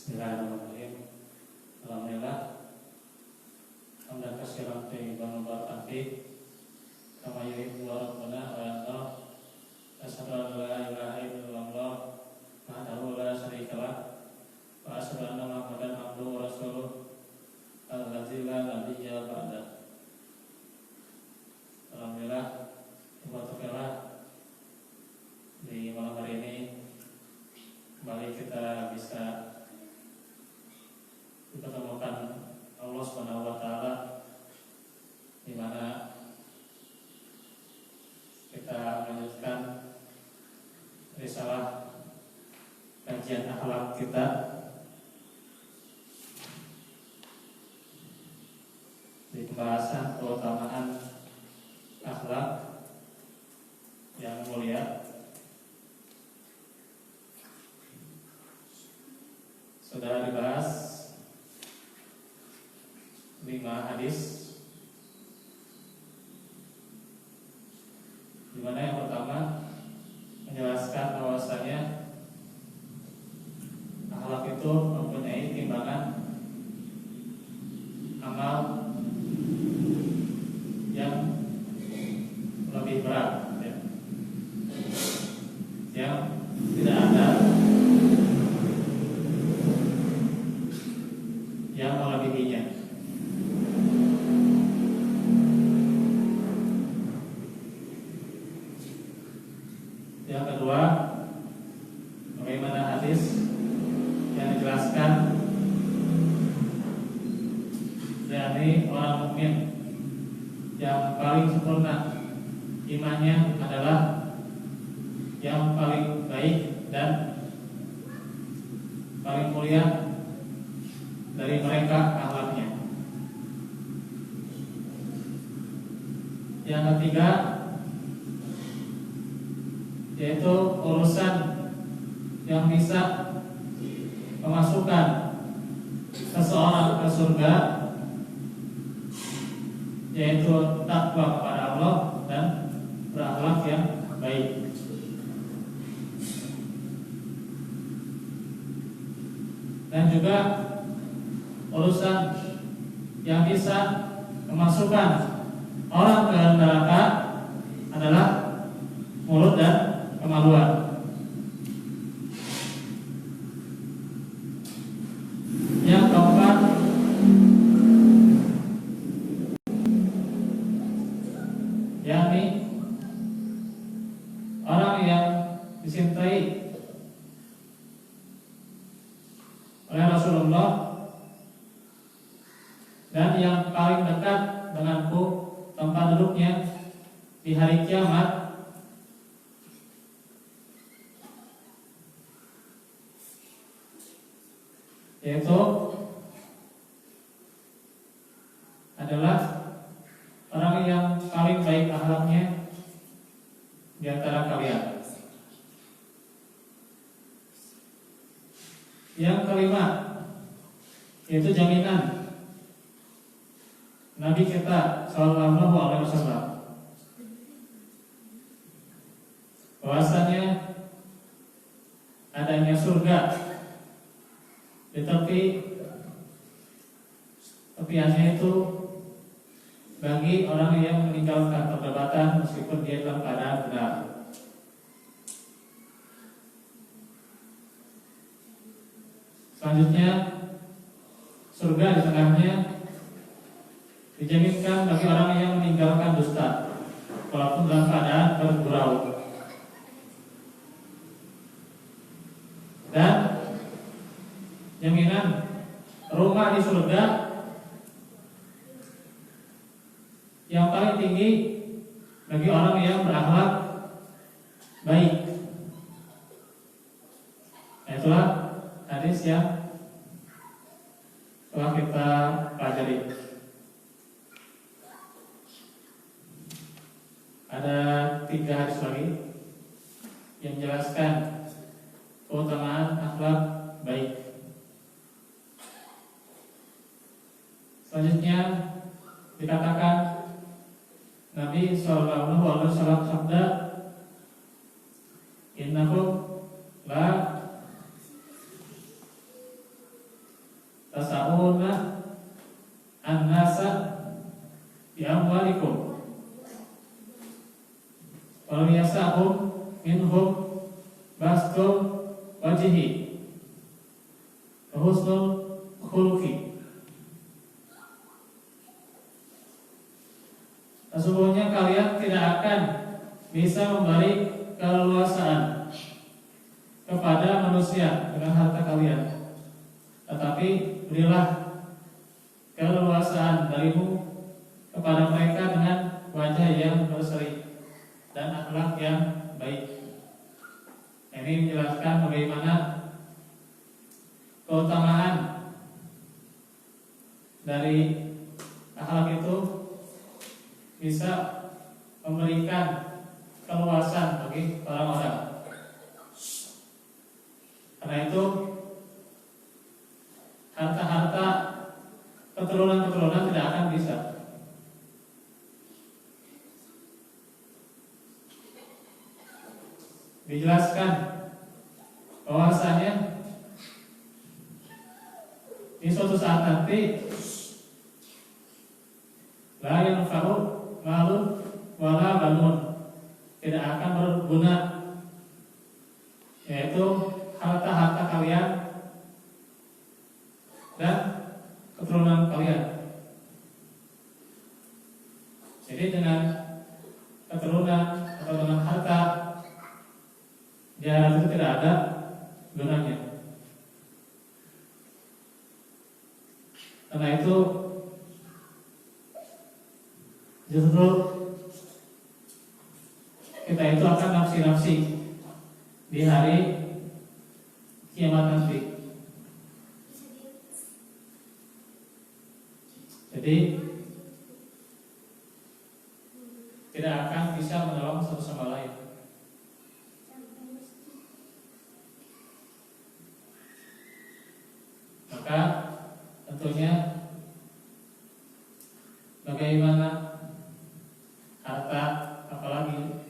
Bismillahirrahmanirrahim. Alhamdulillah. Hamdan katsiran thayyiban mubarakan fih. Kama yuhibbu rabbuna wa yarda. Asyhadu an la ilaha illallah wahdahu la syarika lah. Wa asyhadu anna Muhammadan abduhu wa rasuluh. Allazi la nabiyya ba'da. Alhamdulillah. Di malam hari ini kembali kita bisa dipertemukan Allah Subhanahu wa taala, di mana kita melanjutkan risalah kajian akhlak kita di pembahasan keutamaan akhlak yang mulia. Sudah dibahas 5 hadis, di mana yang pertama menjelaskan bahwasanya akhlak itu mempunyai timbangan amal yang lebih berat, ya, yang tidak ada yang melebihinya. Yang kedua, bagaimana hadis yang dijelaskan dari orang mukmin yang paling sempurna imannya adalah yang paling baik dan paling mulia dari mereka akhlaknya. Yang ketiga, yaitu urusan yang bisa memasukkan seseorang ke surga, yaitu takwa kepada Allah dan berakhlak yang baik. Dan juga urusan yang bisa memasukkan orang ke neraka adalah mulut dan kemaluan. Yang keempat, yakni orang yang dicintai oleh Rasulullah dan yang paling dekat denganku tempat duduknya di hari kiamat, yaitu adalah orang yang paling baik akhlaknya di antara kalian. Yang kelima, yaitu jaminan Nabi kita Sallallahu Alaihi Wasallam bahwasanya adanya surga di tepiannya itu bagi orang yang meninggalkan perdebatan meskipun dia dalam keadaan benar. Selanjutnya, surga di tengahnya dijaminkan bagi orang yang meninggalkan dusta walaupun dalam keadaan bergurau. Dan jaminan rumah di surga yang paling tinggi bagi orang yang berakhlak baik. Itulah hadis yang telah kita pelajari. Ada 3 hadis lagi yang menjelaskan keutamaan akhlak baik. Selanjutnya dikatakan Nabi Sallallahu Alaihi Wasallam sabda, innahu la wal yasahum minhum bastul wajhi wa husnul khuluqi. Sesungguhnya kalian tidak akan bisa memberi keleluasaan kepada manusia dengan harta kalian, tetapi berilah keleluasaan darimu kepada mereka dengan wajah yang berseri dan akhlak yang baik. Ini menjelaskan bagaimana keutamaan dari akhlak itu bisa memberikan keluasan bagi orang-orang. Karena itu harta-harta keturunan-keturunan tidak akan bisa. Dijelaskan bahwasanya di suatu saat nanti la yanfa'u malun wala banun, tidak akan berguna, yaitu harta-harta kalian dan keturunan kalian. Jadi dengan keturunan atau dengan harta di akhirat itu tidak ada gunanya. Karena itu justru kita itu akan nafsi-nafsi di hari kiamat nanti. Jadi tidak akan bisa menolong satu sama lain. Maka tentunya bagaimana harta, apalagi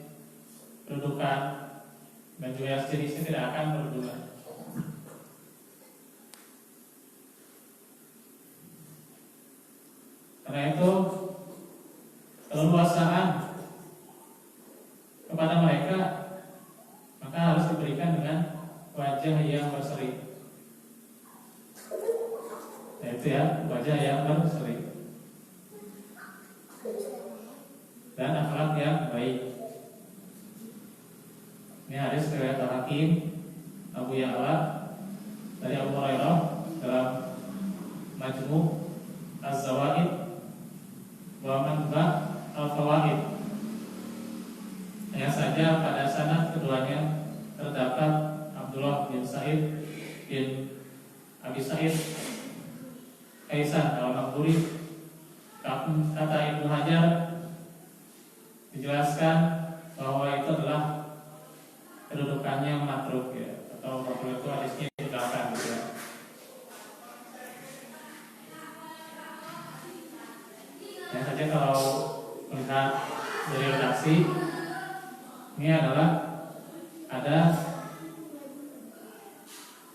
kedudukan dan juga sejenisnya tidak akan berguna. Karena itu keleluasaan kepada mereka maka harus diberikan dengan wajah yang berseri. Yaitu ya, wajah yang berseri dan akhlak yang baik. Ini hadis riwayat Al-Hakim Abu Ya'la dari Abu Hurairah dalam Majmu' Az-Zawaid wa Manba' Al-Fawaid. Hanya saja pada sanad keduanya terdapat Abdullah bin Sa'id bin Abi Sa'id Kaisan al-Maqburi. Kata Ibnu Hajar dijelaskan bahwa itu adalah kedudukannya matruk ya, atau matruk itu hadisnya di belakang gitu ya. Yang saja kalau melihat dari redaksi ini adalah ada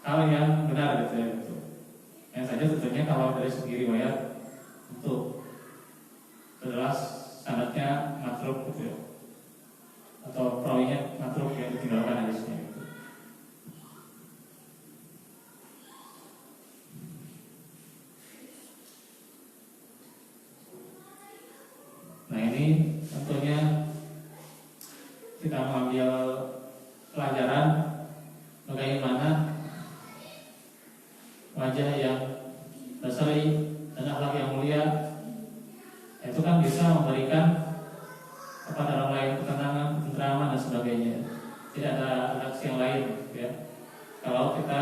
hal yang benar gitu ya. Yang saja tentunya kalau dari segi riwayat itu adalah sanadnya matruk gitu ya, atau perawinya matruk yang ditinggalkan hadisnya gitu. Nah ini tentunya kita mengambil pelajaran bagaimana wajah yang berseri dan akhlak yang mulia itu kan bisa memberikan kepada orang lain ketenangan, ketenteraman dan sebagainya. Tidak ada reaksi yang lain ya. Kalau kita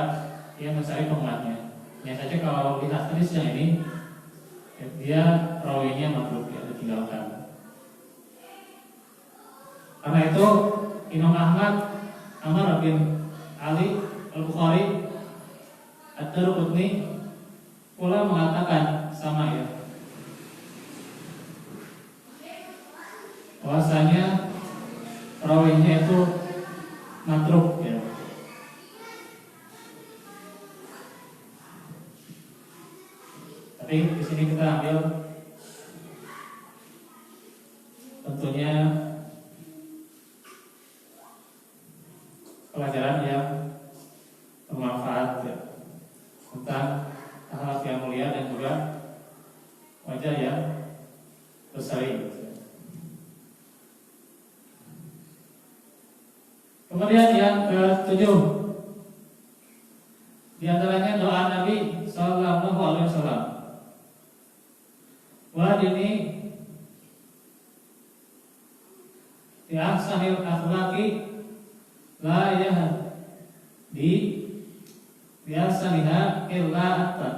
mencari penguatnya. Hanya saja kalau lihat hadis yang ini dia rawinya matruk ya, ditinggalkan. Karena itu Imam Ahmad, Amr bin Ali Al-Bukhari, Ad-Darqutni pula mengatakan sama ya, bahwasanya rawinya itu matruk ya. Tapi di sini kita ambil tentunya syar'i. Kemudian yang ketujuh, di antaranya doa Nabi Sallallahu Alaihi Wasallam. Wa dini di ahsanil akhlaqi la yahdi bi ahsaniha illa anta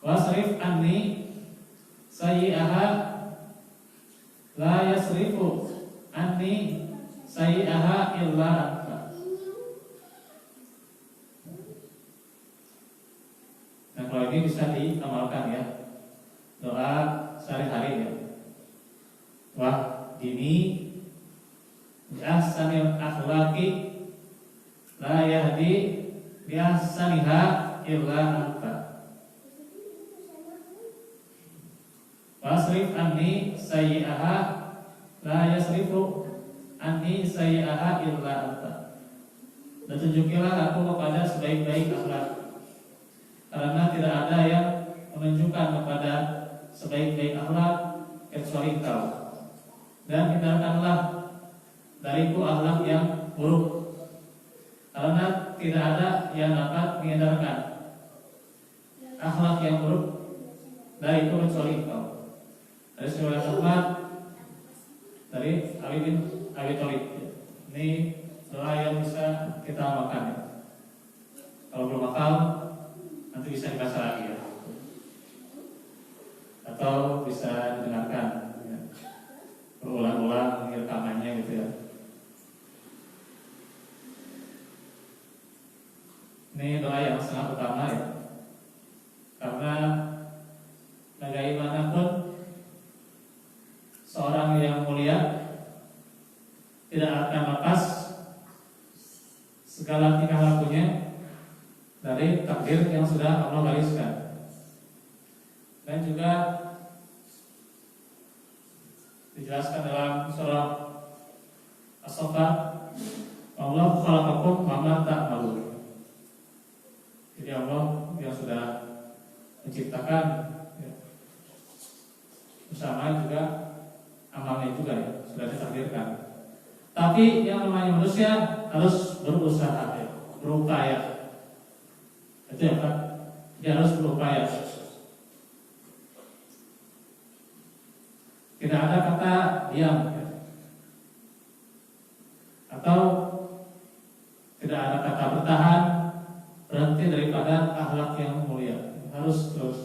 wasrif anni sayyi'aha la yasrifu anni sayyi'aha illa anta. Nah, kalau ini bisa diamalkan ya, doa sehari-hari ya. Wah dini bi'ahsanil akhlaqi la yahdi bi'ahsaniha illa anta wasrif anni sayyi'aha la yasrifu anni sayyi'aha illa anta. Dan tunjukilah aku kepada sebaik-baik akhlak, karena tidak ada yang menunjukkan kepada sebaik-baik akhlak kecuali Engkau. Dan hindarkanlah dariku akhlak yang buruk, karena tidak ada yang dapat menghindarkan akhlak yang buruk dariku kecuali Engkau. Dari sebuah tempat dari Ali bin Abi Thalib. Ini doa yang bisa kita amalkan ya. Kalau belum hafal nanti bisa dibaca lagi ya, atau bisa didengarkan ya, berulang-ulang rekamannya gitu ya. Ini doa yang sangat utama ya, karena bagaimanapun seorang yang mulia tidak akan lepas segala tingkah lakunya dari takdir yang sudah Allah gariskan. Dan juga dijelaskan dalam surah As-Saffat, Allah khalaqakum wa ma ta'malun. Jadi Allah yang sudah menciptakan ya, bersama juga amalnya juga ya, sudah ditakdirkan. Tapi yang namanya manusia harus berusaha ya, berupaya. Itu ya Pak, dia harus berupaya. Tidak ada kata diam ya, atau tidak ada kata bertahan, berhenti daripada akhlak yang mulia. Harus terus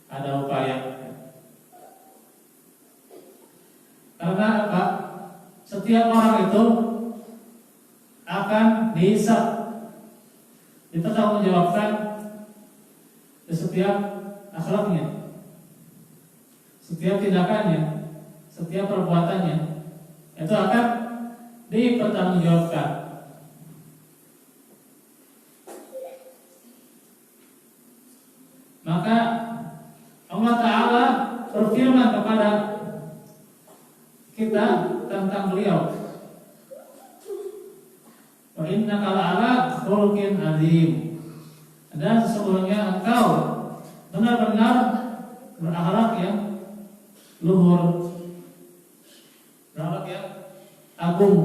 ada upaya ya. Karena apa? Setiap orang itu akan dihisab, dipertanggungjawabkan di setiap akhlaknya, setiap tindakannya, setiap perbuatannya, itu akan dipertanggungjawabkan. Maka Allah Ta'ala berfirman kepada kita tentang beliau, wa innaka la'ala khuluqin azim, dan sesungguhnya engkau benar-benar berakhlak yang luhur, berakhlak yang agung,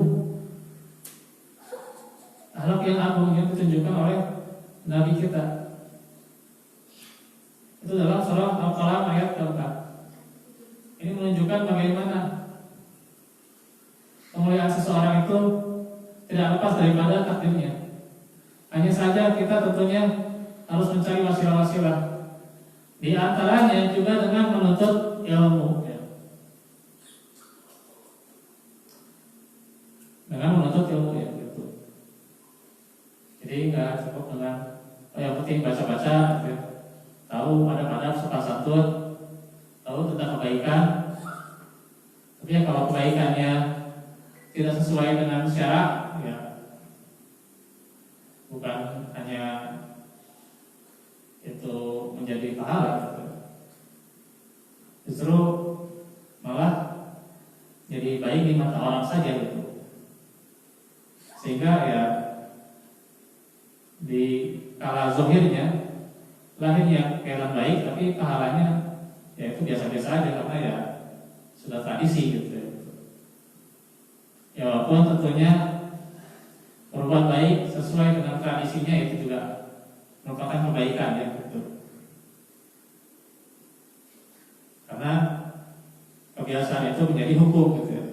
akhlak yang agung yang ditunjukkan oleh Nabi kita. Itu dalam surah Al-Qalam ayat keempat. Ini menunjukkan bagaimana kemuliaan seseorang itu tidak lepas daripada takdirnya. Hanya saja kita tentunya harus mencari wasilah-wasilah. Di antaranya juga dengan menuntut ilmu ya. Dengan menuntut ilmu ya gitu. Jadi nggak cukup dengan yang penting baca-baca gitu. Tahu adab-adab sopan santun, tahu tentang kebaikan. Tapi ya kalau kebaikannya tidak sesuai dengan syarak ya, bukan hanya itu menjadi pahala gitu. Justru malah jadi baik di mata orang saja gitu. Sehingga ya di kala zahirnya lahirnya kelihatan baik, tapi pahalanya ya itu biasa-biasa aja karena ya sudah tradisi gitu ya. Ya walaupun tentunya berbuat baik sesuai dengan tradisinya itu juga merupakan kebaikan ya gitu. Karena kebiasaan itu menjadi hukum gitu ya.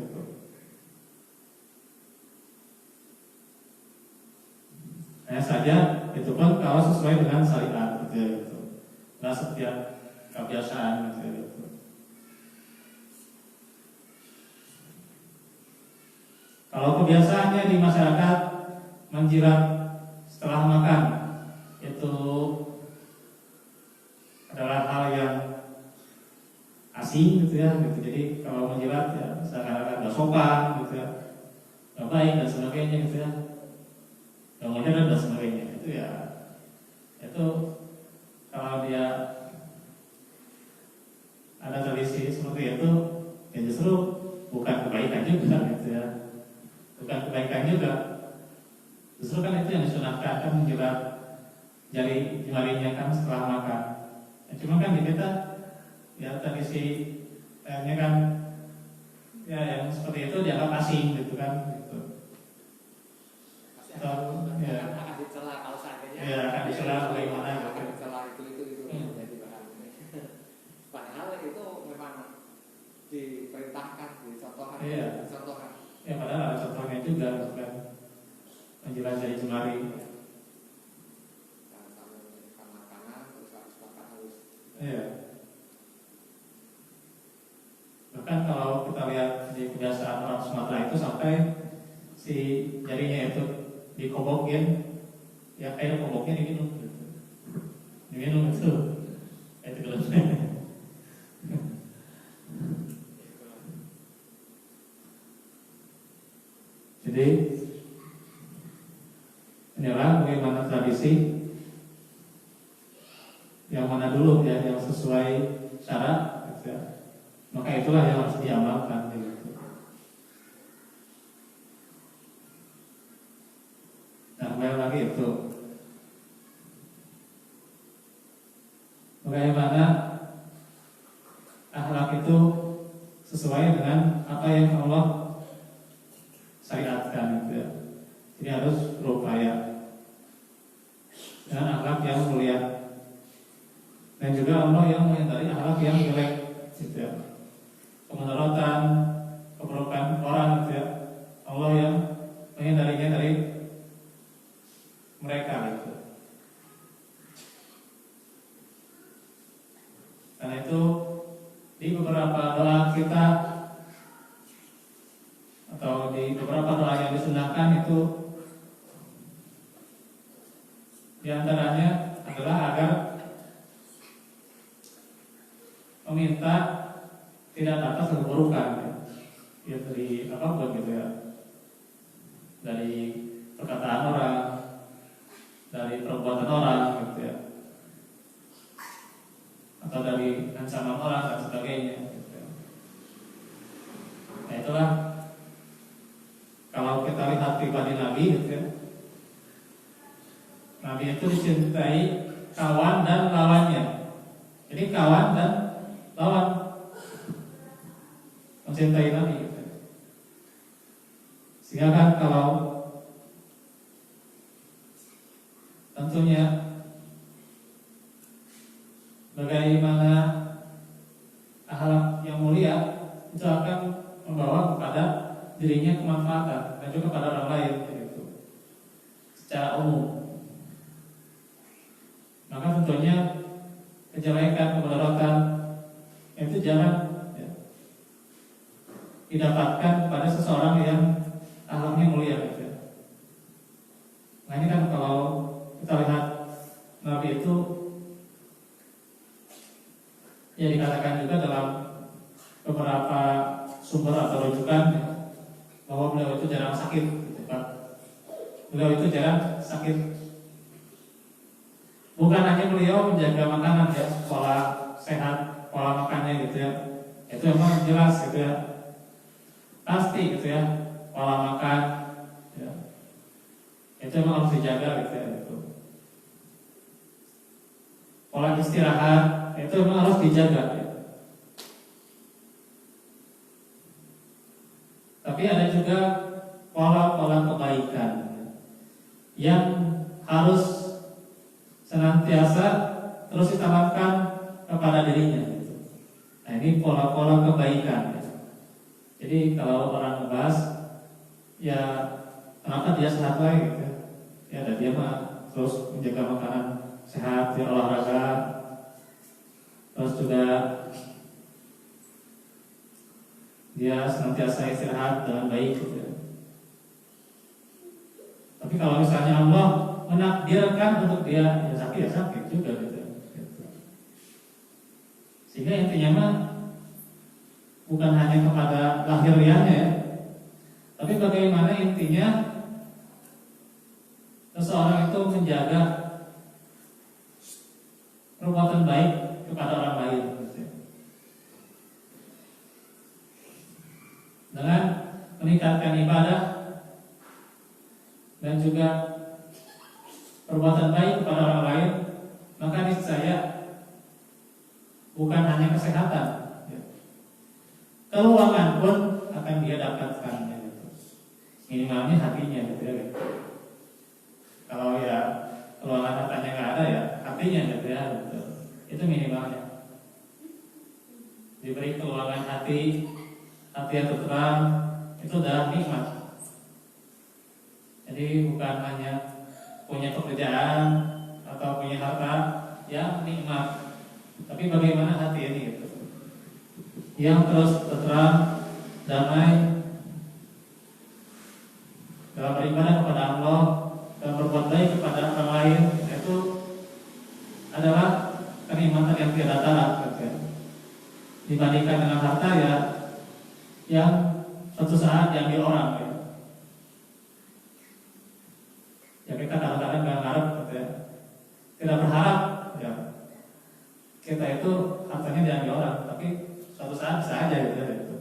Hanya saja itu pun kalau sesuai dengan syariat gitu ya. Gitu. Nah setiap kebiasaan gitu ya. Gitu. Kalau kebiasaannya di masyarakat menjilat setelah makan itu adalah hal yang asing gitu ya gitu. Jadi kalau menjilat ya seakan-akan gak sopan gitu ya, gak baik dan sebagainya gitu ya, gak modern dan sebagainya itu ya itu kalau dia ada tradisi seperti itu ya justru bukan kebaikan juga gitu ya, bukan kebaikan juga. Justru kan itu yang disunahkan kan menjilat jari jemarinya kan setelah makan. Ya, cuma kan di kita ya tradisi kayaknya kan ya yang seperti itu dianggap asing gitu kan gitu. Atau ya akan dicela kalau seandainya ya akan dicela bagaimana gitu. Akan dicela itu menjadi bahan. Padahal itu memang diperintahkan, dicontohkan, dicontohkan. Ya padahal ada contohnya juga gitu kan. Menjilat jari jemari. Jangan sampai menjadikan makanan terus harus makan halus. Iya. Bahkan kalau kita lihat di kebiasaan orang Sumatera itu sampai si jarinya itu dikobokin, ya air koboknya diminum gitu. Diminum itu gelasnya. Jadi inilah bagaimana tradisi yang mana dulu ya yang sesuai syarat gitu ya. Maka itulah yang harus diamalkan gitu. Nah, kembali lagi itu bagaimana akhlak itu sesuai dengan apa yang Allah syariatkan gitu ya. Jadi harus berupaya dengan akhlak yang mulia. Dan juga Allah yang menghindari akhlak yang jelek gitu ya. Kemudaratan, keburukan orang gitu ya. Allah yang menghindarinya dari mereka gitu. Karena itu di beberapa doa kita atau di beberapa doa yang disunahkan itu diantaranya adalah agar meminta tidak atas keburukan ya dari apapun gitu ya, dari perkataan orang, dari perbuatan orang gitu ya, atau dari ancaman orang dan sebagainya gitu ya. Nah itulah kalau kita lihat pribadi Nabi gitu ya, Nabi itu dicintai kawan dan lawannya. Jadi kawan dan lawan mencintai Nabi gitu. Sehingga kan kalau tentunya bagaimana akhlak yang mulia itu akan membawa kepada dirinya kemanfaatan dan juga pada orang lain gitu. Secara umum. Maka tentunya kejelekan, kemudaratan itu jangan ya, didapatkan pada seseorang yang akhlaknya mulia gitu ya. Nah ini kan kalau kita lihat Nabi itu ya dikatakan juga dalam beberapa sumber atau rujukan ya, bahwa beliau itu jarang sakit gitu, Pak. Beliau itu jarang sakit. Bukan hanya beliau menjaga makanan ya, pola sehat, pola makannya gitu ya. Itu memang jelas gitu ya. Pasti gitu ya, pola makan ya. Itu memang harus dijaga gitu ya gitu. Pola istirahat itu memang harus dijaga ya. juga pola-pola kebaikan yang harus senantiasa terus ditanamkan kepada dirinya. Nah, ini pola-pola kebaikan. Jadi kalau orang ngebahas, ya kenapa dia sehat lagi? Ya, dan dia mah terus menjaga makanan sehat, dia olahraga, terus juga dia senantiasa istirahat dengan baik gitu. Tapi kalau misalnya Allah menakdirkan untuk dia ya sakit juga gitu. Sehingga intinya mah bukan hanya kepada lahiriahnya ya, tapi bagaimana intinya seseorang itu menjaga perbuatan baik kepada orang lain gitu. Dengan meningkatkan ibadah dan juga perbuatan baik kepada orang lain, maka niscaya bukan hanya kesehatan, ya, keuangan pun akan dia dapatkan, gitu. Minimalnya hatinya, gitu ya. Kalau ya keuangan hartanya nggak ada ya hatinya, gitu ya. Gitu. Itu minimalnya. Diberi keuangan hati yang terang, itu adalah nikmat. Jadi bukan hanya punya pekerjaan atau punya harta yang nikmat, tapi bagaimana hati ini gitu, yang terus terang, damai dalam beribadah kepada Allah dan berbuat baik kepada orang lain. Itu adalah kenikmatan yang tiada tara gitu ya. Dibandingkan dengan harta ya yang suatu saat diambil orang ya. Ya kita kadang-kadang nggak ngarep gitu ya, tidak berharap ya kita itu hartanya diambil orang, tapi suatu saat bisa aja gitu ya, gitu.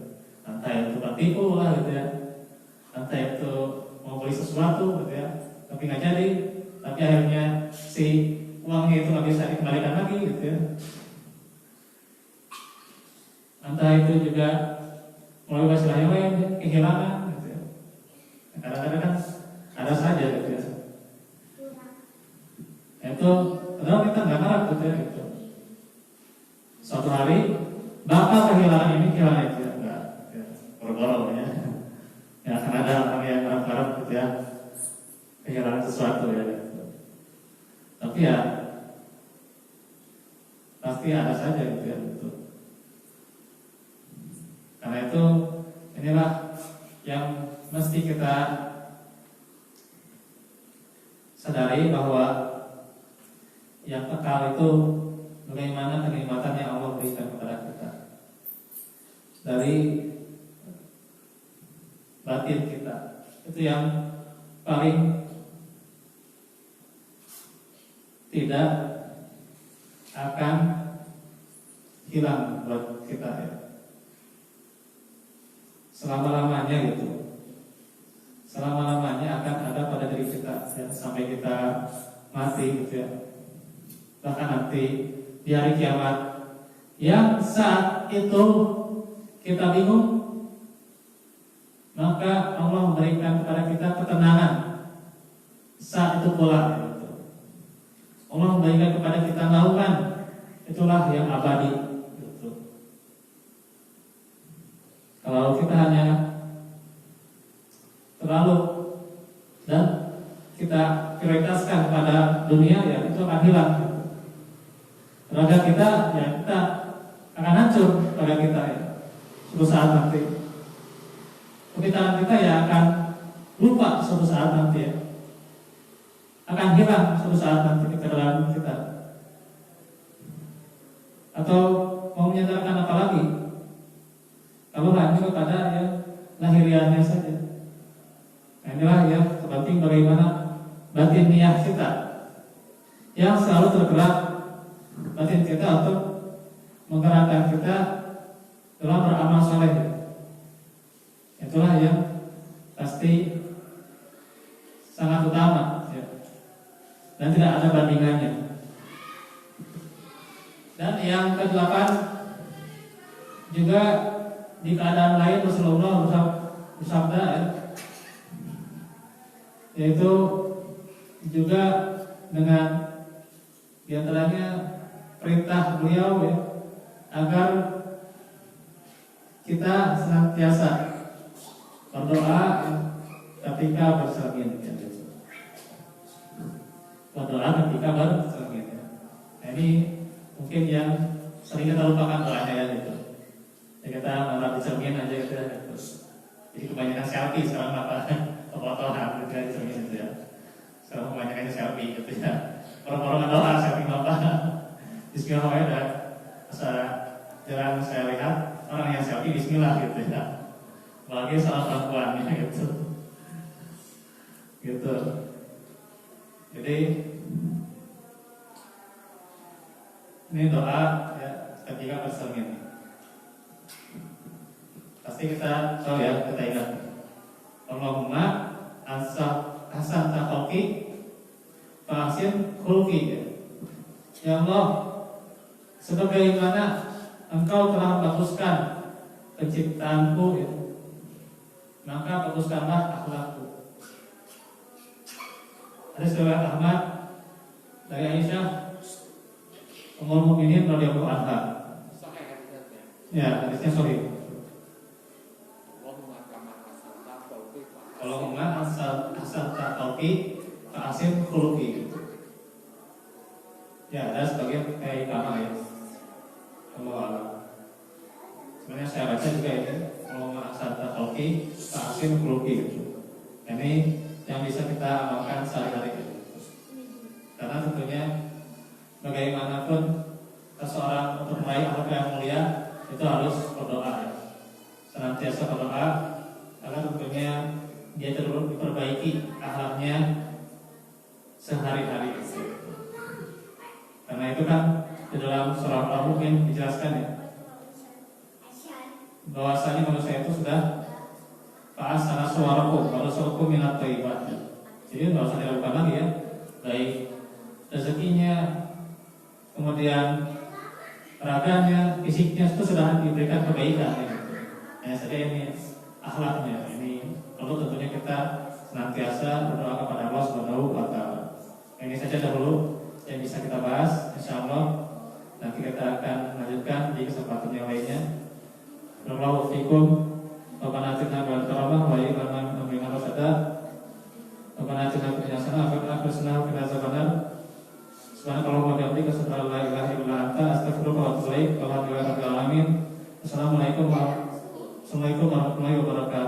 Entah itu tertipu lah gitu ya, entah itu mau beli sesuatu gitu ya, tapi nggak jadi, tapi akhirnya si uangnya itu nggak bisa dikembalikan lagi gitu ya. Entah itu juga melalui wasilah yang lain kehilangan gitu ya. Kadang-kadang kan ada saja gitu ya. Itu padahal kita nggak ngarep gitu ya, gitu. Suatu hari bakal kehilangan ini, kehilangan itu, enggak ya, bergolong ya. Ya akan ada orang yang ngarep-ngarep gitu ya, kehilangan sesuatu ya gitu. Tapi ya pasti ada saja gitu ya, gitu. Karena itu inilah yang mesti kita sadari, bahwa yang kekal itu bagaimana kenikmatan yang Allah berikan kepada kita dari batin kita. Itu yang paling tidak akan hilang buat kita ya, selama-lamanya gitu. Selama-lamanya akan ada pada diri kita ya, sampai kita mati gitu ya. Bahkan nanti di hari kiamat yang saat itu kita bingung, maka Allah memberikan kepada kita ketenangan saat itu pula gitu. Allah memberikan kepada kita naungan, itulah yang abadi gitu. Kalau kita hanya terlalu dan kita prioritaskan kepada dunia, ya itu akan hilang. Raga kita, ya kita akan hancur pada kita ya, suatu saat nanti. Kepitaan kita ya akan lupa suatu saat nanti ya, akan hilang suatu saat nanti kedatangan kita. Atau mau menyandarkan apa lagi kalau hanya kepada ya lahiriahnya saja. Nah, inilah ya penting bagaimana batin niat kita yang selalu tergerak, batin kita untuk menggerakkan kita dalam beramal saleh. Itulah yang pasti sangat utama ya, dan tidak ada bandingannya. Dan yang ke-8 juga di keadaan lain Rasulullah bersabda ya, yaitu juga dengan diantaranya perintah beliau ya, agar kita senantiasa berdoa ketika bersermin ya. Berdoa ketika bersermin ya. Nah, ini mungkin yang sering kita lupakan doanya ya gitu. Ya, kita malah di cermin aja gitu ya. Terus jadi kebanyakan selfie sekarang apa foto-fotoan gitu ya di cermin gitu ya. Sekarang kebanyakan selfie gitu ya. Orang-orang doa selfie bapak. Bismillah ya. Jarang saya lihat orang yang selfie Bismillah gitu ya. Apalagi salah perempuan ya gitu. Gitu. Jadi ini doa ya ketika bersermin. Pasti kita tahu ya, kita ingat. Allahumma hasan taqi fa'asin khulqi. Ya Allah, sebagaimana Engkau telah baguskan penciptaanku ya, maka baguskanlah akhlakku. Hadis riwayat Ahmad dari Aisyah Ummul Mukminin radhiyallahu anha. Ya, hadisnya sahih. Allahumma asal taqi fa'asin khuluqi. Ya, ada sebagai kayak kama ya. Allah. Sebenarnya saya baca juga ini Allahumma asal taqi fa'asin khuluqi. Ini yang bisa kita amalkan sehari-hari. Karena tentunya bagaimanapun seseorang untuk meraih akhlak yang mulia itu harus berdoa ya. Senantiasa berdoa agar tentunya dia terus diperbaiki akhlaknya sehari-hari. Karena itu kan di dalam surah Al-Mu'min dijelaskan ya, bahwasanya manusia itu sudah fa'asana suwarakum wa razaqakum minat thayyibat. Jadi enggak usah dilakukan lagi ya, baik rezekinya, kemudian raganya, fisiknya itu sudah diberikan kebaikan ya. Hanya saja ini akhlaknya. Ini perlu tentunya kita senantiasa berdoa kepada Allah Subhanahu wa taala. Ini saja dahulu yang bisa kita bahas. Insyaallah nanti kita akan lanjutkan di kesempatan yang lainnya. Barakallahu fikum. Rabbana atina fid dunya hasanah wa qina adzabannar. Rabbana atina fid dunya hasanah wa qina adzabannar. Subhanakallahumma wa bihamdika asyhadu an la ilaha illa anta astaghfiruka wa atubu ilaik. Walhamdulillahi rabbil alamin. Assalamualaikum warahmatullahi wabarakatuh.